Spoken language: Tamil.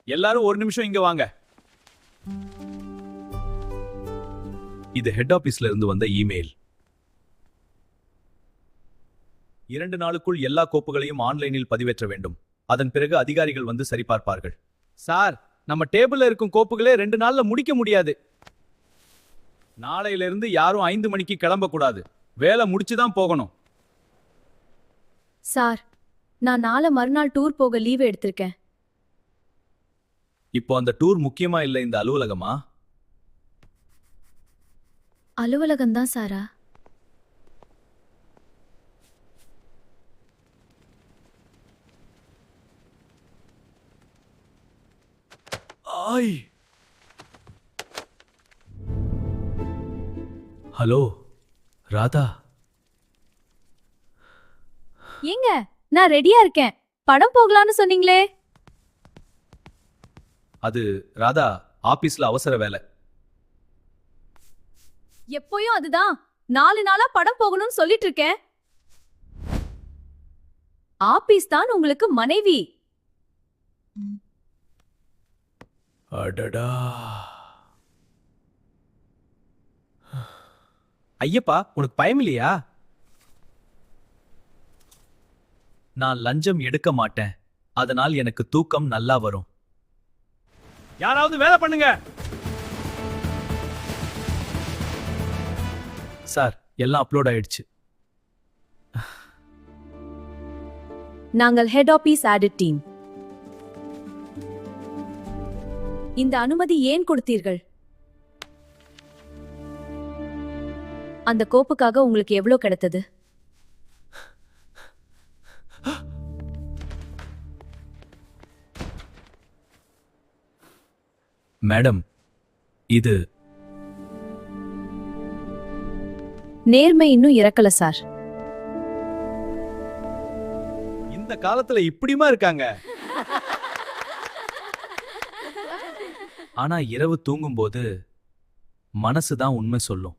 எல்லாரும் ஒரு நிமிஷம் இங்க வாங்க. இது ஹெட் ஆபீஸ்ல இருந்து வந்த இமெயில். 2 நாளுக்குள் எல்லா கோப்புகளையும் ஆன்லைனில் பதிவேற்ற வேண்டும். அதன் பிறகு அதிகாரிகள் வந்து சரிபார்ப்பார்கள். சார், நம்ம டேபிள்ல இருக்கும் கோப்புகளே 2 நாள்ல முடிக்க முடியாது. நாளையில இருந்து யாரும் 5 மணிக்கு கிளம்ப கூடாது. வேலை முடிச்சுதான் போகணும். சார், நான் நாளை மறுநாள் டூர் போக லீவ் எடுத்திருக்கேன். இப்போ அந்த டூர் முக்கியமா இல்ல, இந்த அலுவலகமா? அலுவலகம்தான் சாரா? ஆய். ஹலோ ராதா. ஏங்க, நான் ரெடியா இருக்கேன். படம் போகலான்னு சொன்னீங்களே. அது ராதா, ஆபீஸ்ல அவசர வேலை. எப்போயும் அதுதான். 4 நாளா படம் போகணும்னு சொல்லிட்டு இருக்கேன். ஆபீஸ் தான் உங்களுக்கு மனைவி. அடடா. ஐயப்பா, உனக்கு பயம் இல்லையா? நான் லஞ்சம் எடுக்க மாட்டேன். அதனால் எனக்கு தூக்கம் நல்லா வரும். யாராவது வேலை பண்ணுங்க. சார், எல்லாம் அப்லோட் ஆயிடுச்சு. நாங்கள் ஹெட் ஆபீஸ் ஆடிட் டீம். இந்த அனுமதி ஏன் கொடுத்தீர்கள்? அந்த கோப்புக்காக உங்களுக்கு எவ்வளவு கிடைத்தது? மேடம், இது நேர்மை இன்னும் இறக்கல சார். இந்த காலத்துல இப்படிமா இருக்காங்க. ஆனா இரவு தூங்கும்போது மனசுதான் உண்மை சொல்லும்.